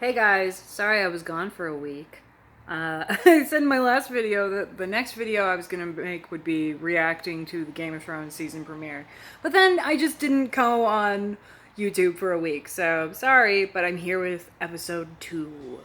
Hey guys, sorry I was gone for a week. I said in my last video that the next video I was gonna make would be reacting to the Game of Thrones season premiere. But then I just didn't go on YouTube for a week, so sorry, but I'm here with episode 2.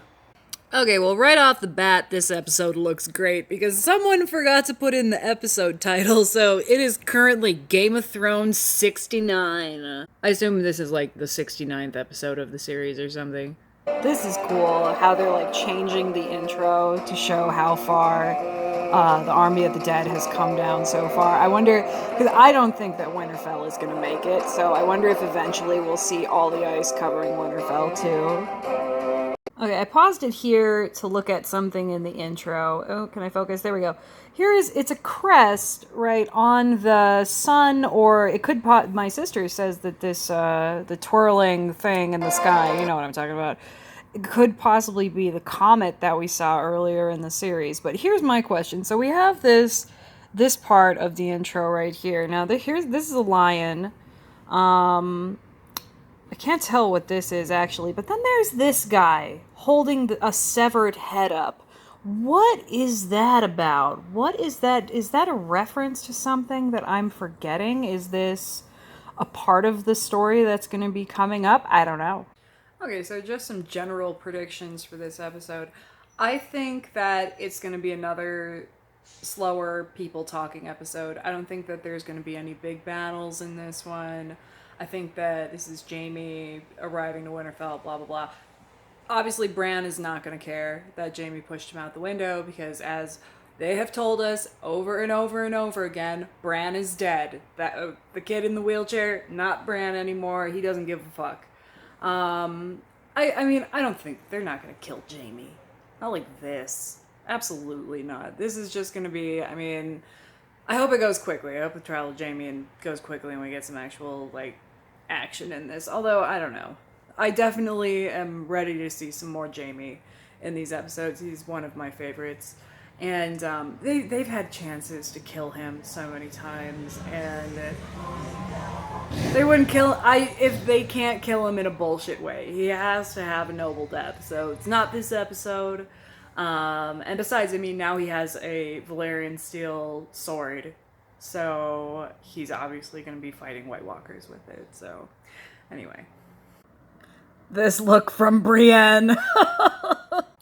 Okay, well, right off the bat, this episode looks great because someone forgot to put in the episode title, so it is currently Game of Thrones 69. I assume this is like the 69th episode of the series or something. This is cool, how they're like changing the intro to show how far the Army of the Dead has come down so far. I wonder, because I don't think that Winterfell is going to make it, so I wonder if eventually we'll see all the ice covering Winterfell too. Okay, I paused it here to look at something in the intro. Oh, can I focus? There we go. It's a crest, right, on the sun, or it could, my sister says that this, the twirling thing in the sky, you know what I'm talking about, it could possibly be the comet that we saw earlier in the series. But here's my question. So we have this part of the intro right here. Now, this is a lion. I can't tell what this is actually, but then there's this guy holding a severed head up. What is that about? What is that? Is that a reference to something that I'm forgetting? Is this a part of the story that's going to be coming up? I don't know. Okay, so just some general predictions for this episode. I think that it's going to be another slower people talking episode. I don't think that there's going to be any big battles in this one. I think that this is Jaime arriving to Winterfell, blah, blah, blah. Obviously, Bran is not going to care that Jaime pushed him out the window because, as they have told us over and over and over again, Bran is dead. That the kid in the wheelchair, not Bran anymore. He doesn't give a fuck. I mean, I don't think they're not going to kill Jaime. Not like this. Absolutely not. This is just going to be, I mean, I hope it goes quickly. I hope the trial of Jaime and goes quickly and we get some actual, like, action in this. Although, I don't know. I definitely am ready to see some more Jaime in these episodes. He's one of my favorites. And they've had chances to kill him so many times, and they wouldn't kill if they can't kill him in a bullshit way. He has to have a noble death. So it's not this episode. And besides, I mean, now he has a Valyrian steel sword, so he's obviously going to be fighting White Walkers with it. So, anyway. This look from Brienne.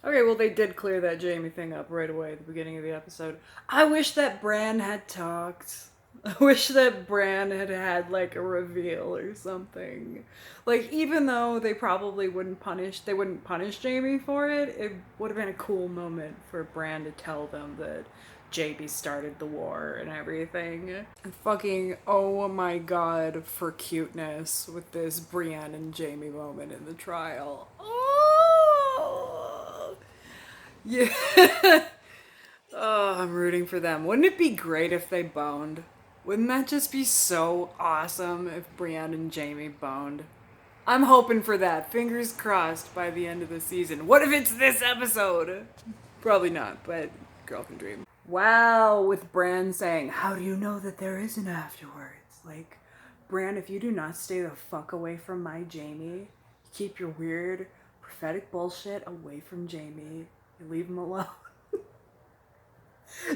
Okay, well, they did clear that Jaime thing up right away at the beginning of the episode. I wish that Bran had talked. I wish that Bran had had, like, a reveal or something. Like, even though they probably wouldn't punish Jaime for it, it would have been a cool moment for Bran to tell them that Jaime started the war and everything. And fucking, oh my god, for cuteness with this Brienne and Jaime moment in the trial. Oh! Yeah. Oh, I'm rooting for them. Wouldn't it be great if they boned? Wouldn't that just be so awesome if Brienne and Jaime boned? I'm hoping for that. Fingers crossed by the end of the season. What if it's this episode? Probably not, but girl can dream. Wow, with Bran saying, "How do you know that there isn't afterwards?" Like, Bran, if you do not stay the fuck away from my Jaime, keep your weird prophetic bullshit away from Jaime, you leave him alone.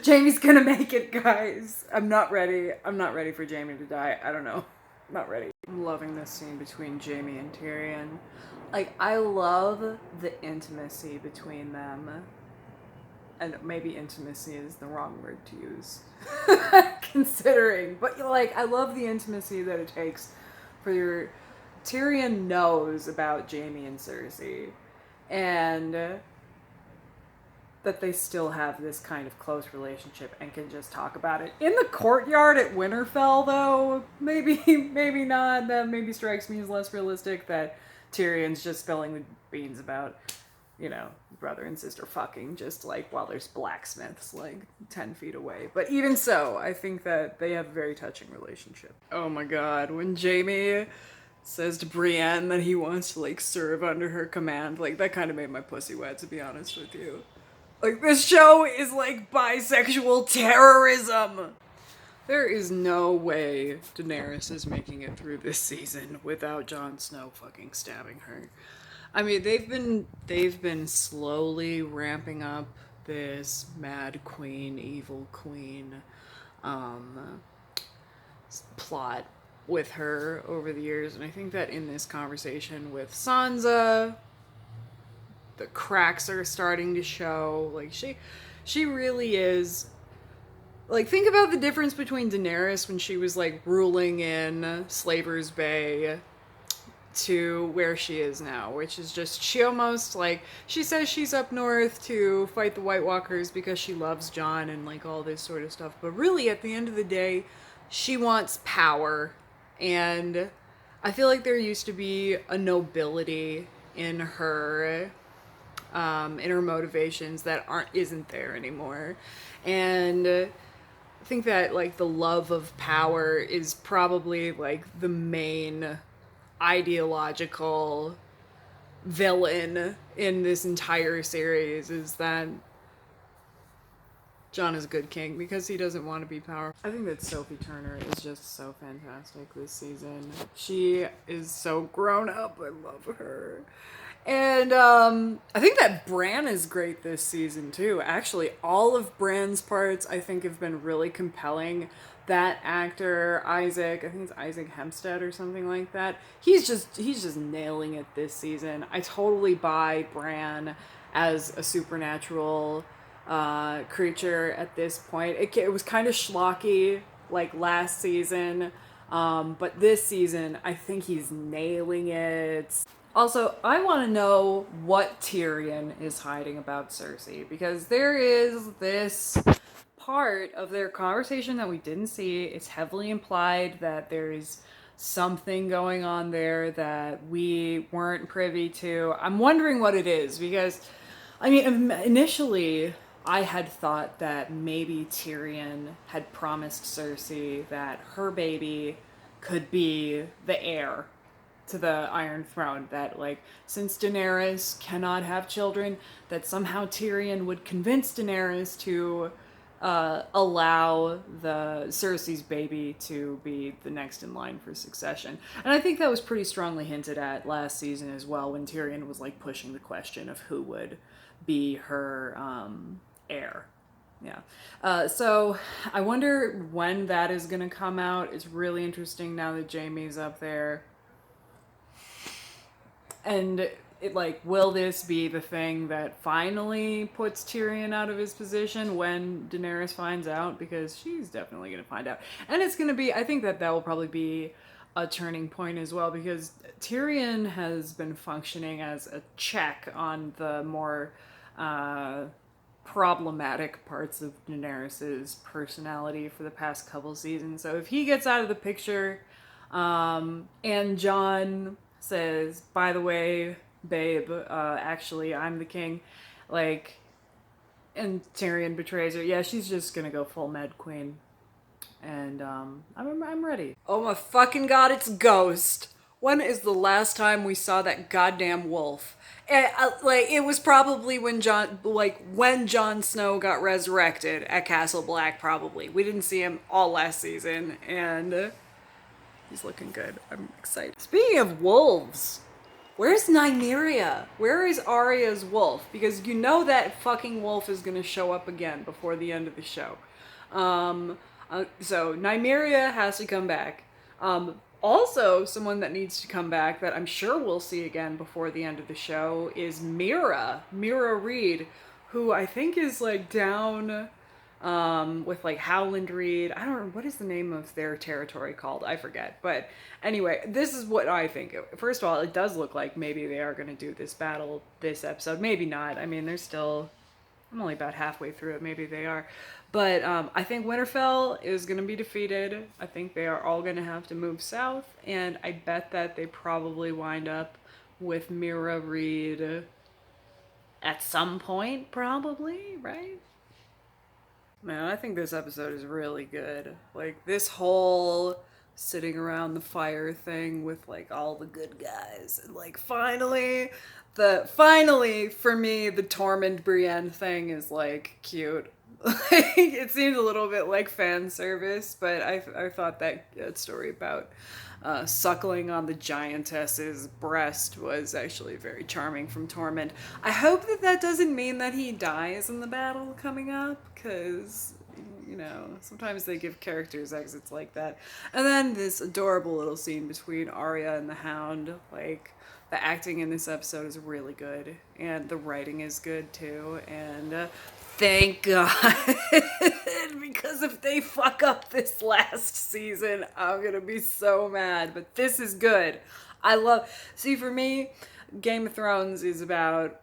Jaime's gonna make it, guys. I'm not ready. I'm not ready for Jaime to die. I don't know. I'm not ready. I'm loving this scene between Jaime and Tyrion. Like, I love the intimacy between them. And maybe intimacy is the wrong word to use. Considering. But, like, I love the intimacy that it takes for your... Tyrion knows about Jaime and Cersei. And... that they still have this kind of close relationship and can just talk about it. In the courtyard at Winterfell, though, maybe not. That maybe strikes me as less realistic, that Tyrion's just spilling the beans about, you know, brother and sister fucking, just like while there's blacksmiths like 10 feet away. But even so, I think that they have a very touching relationship. Oh my god, when Jaime says to Brienne that he wants to like serve under her command, like that kind of made my pussy wet, to be honest with you. Like, this show is like bisexual terrorism. There is no way Daenerys is making it through this season without Jon Snow fucking stabbing her. I mean, they've been slowly ramping up this mad queen, evil queen, um, plot with her over the years, and I think that in this conversation with Sansa, the cracks are starting to show. Like she really is. Like, think about the difference between Daenerys when she was like ruling in Slaver's Bay to where she is now, which is just, she almost, like, she says she's up north to fight the White Walkers because she loves Jon and like all this sort of stuff, but really at the end of the day she wants power. And I feel like there used to be a nobility in her motivations that isn't there anymore. And I think that like the love of power is probably like the main ideological villain in this entire series, is that Jon is a good king because he doesn't want to be powerful. I think that Sophie Turner is just so fantastic this season. She is so grown up. I love her. And I think that Bran is great this season too. Actually, all of Bran's parts I think have been really compelling. That actor, Isaac, I think it's Isaac Hempstead or something like that. He's just nailing it this season. I totally buy Bran as a supernatural creature at this point. It was kind of schlocky like last season, but this season I think he's nailing it. Also, I want to know what Tyrion is hiding about Cersei, because there is this part of their conversation that we didn't see. It's heavily implied that there's something going on there that we weren't privy to. I'm wondering what it is, because, I mean, initially I had thought that maybe Tyrion had promised Cersei that her baby could be the heir to the Iron Throne, that like since Daenerys cannot have children, that somehow Tyrion would convince Daenerys to allow the Cersei's baby to be the next in line for succession. And I think that was pretty strongly hinted at last season as well, when Tyrion was like pushing the question of who would be her heir. Yeah. So I wonder when that is going to come out. It's really interesting now that Jaime's up there. And it, like, will this be the thing that finally puts Tyrion out of his position when Daenerys finds out? Because she's definitely going to find out. And it's going to be, I think that will probably be a turning point as well, because Tyrion has been functioning as a check on the more problematic parts of Daenerys' personality for the past couple seasons. So if he gets out of the picture, and Jon says, by the way, babe, actually I'm the king, like, and Tyrion betrays her, yeah, she's just gonna go full Mad Queen. And I'm ready. Oh my fucking god, it's Ghost. When is the last time we saw that goddamn wolf? Like, it was probably when Jon Snow got resurrected at Castle Black, probably. We didn't see him all last season, and he's looking good. I'm excited. Speaking of wolves, where's Nymeria? Where is Arya's wolf? Because you know that fucking wolf is gonna show up again before the end of the show. So Nymeria has to come back. Also, someone that needs to come back that I'm sure we'll see again before the end of the show is Mira Reed, who I think is like down with like Howland Reed. I don't know, what is the name of their territory called? I forget. But anyway, this is what I think. First of all, it does look like maybe they are going to do this battle this episode. Maybe not. I mean, I'm only about halfway through it. Maybe they are. But I think Winterfell is going to be defeated. I think they are all going to have to move south. And I bet that they probably wind up with Mira Reed at some point, probably, right? Man, I think this episode is really good. Like, this whole sitting around the fire thing with like all the good guys, and like finally for me the Tormund Brienne thing is like cute. Like, it seemed a little bit like fan service, but I thought that story about suckling on the giantess's breast was actually very charming from Tormund. I hope that that doesn't mean that he dies in the battle coming up, because, you know, sometimes they give characters exits like that. And then this adorable little scene between Arya and the Hound, like, the acting in this episode is really good, and the writing is good too, and thank God. Because if they fuck up this last season, I'm gonna be so mad. But this is good. I love. See, for me, Game of Thrones is about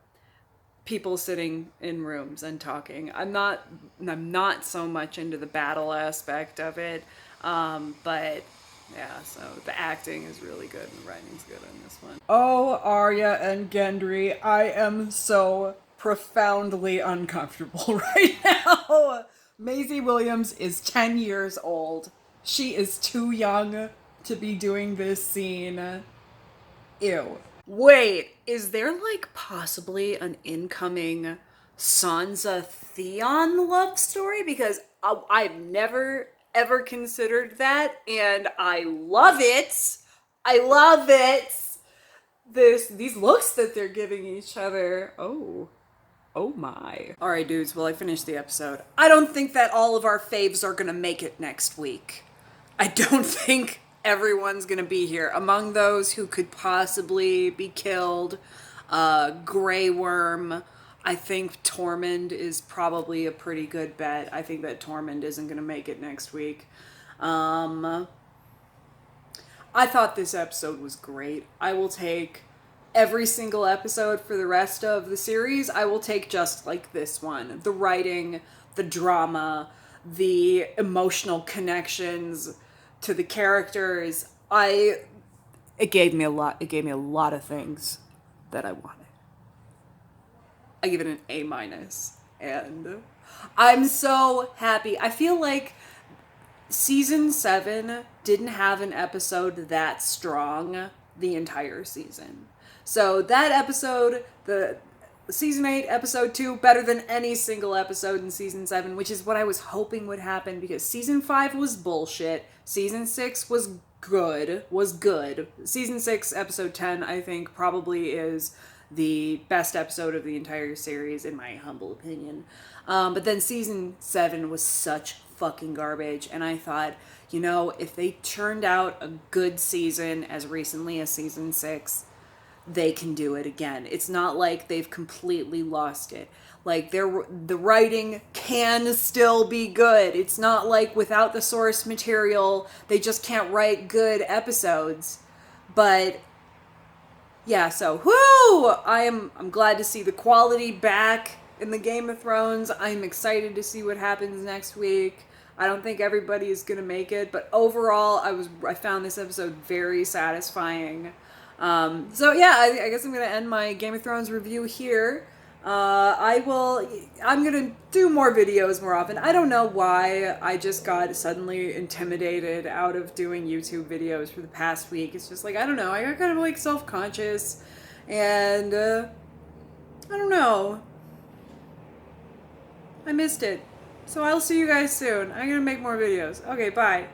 people sitting in rooms and talking. I'm not so much into the battle aspect of it. But yeah, so the acting is really good and the writing's good on this one. Oh, Arya and Gendry, I am so profoundly uncomfortable right now. Maisie Williams is 10 years old. She is too young to be doing this scene. Ew. Wait, is there like possibly an incoming Sansa Theon love story? Because I've never ever considered that, and I love it. I love it. These looks that they're giving each other. Oh. Oh my. Alright, dudes, well, I finished the episode. I don't think that all of our faves are gonna make it next week. I don't think everyone's gonna be here. Among those who could possibly be killed, Grey Worm, I think Tormund is probably a pretty good bet. I think that Tormund isn't gonna make it next week. I thought this episode was great. I will take every single episode for the rest of the series. I will take just like this one. The writing, the drama, the emotional connections to the characters. It gave me a lot. It gave me a lot of things that I wanted. I give it an A-, and I'm so happy. I feel like season 7 didn't have an episode that strong the entire season. So that episode, the season 8, episode 2, better than any single episode in season 7, which is what I was hoping would happen, because season 5 was bullshit. Season 6 was good. Season 6, episode 10, I think probably is the best episode of the entire series, in my humble opinion. But then season 7 was such fucking garbage, and I thought, you know, if they turned out a good season as recently as season 6, they can do it again. It's not like they've completely lost it. Like, the writing can still be good. It's not like without the source material, they just can't write good episodes. But yeah, so whoo! I'm glad to see the quality back in the Game of Thrones. I'm excited to see what happens next week. I don't think everybody is gonna make it, but overall, I found this episode very satisfying. So yeah, I guess I'm gonna end my Game of Thrones review here. I'm gonna do more videos more often. I don't know why I just got suddenly intimidated out of doing YouTube videos for the past week. It's just like, I don't know, I got kind of like self-conscious, and I don't know. I missed it. So I'll see you guys soon. I'm gonna make more videos. Okay, bye.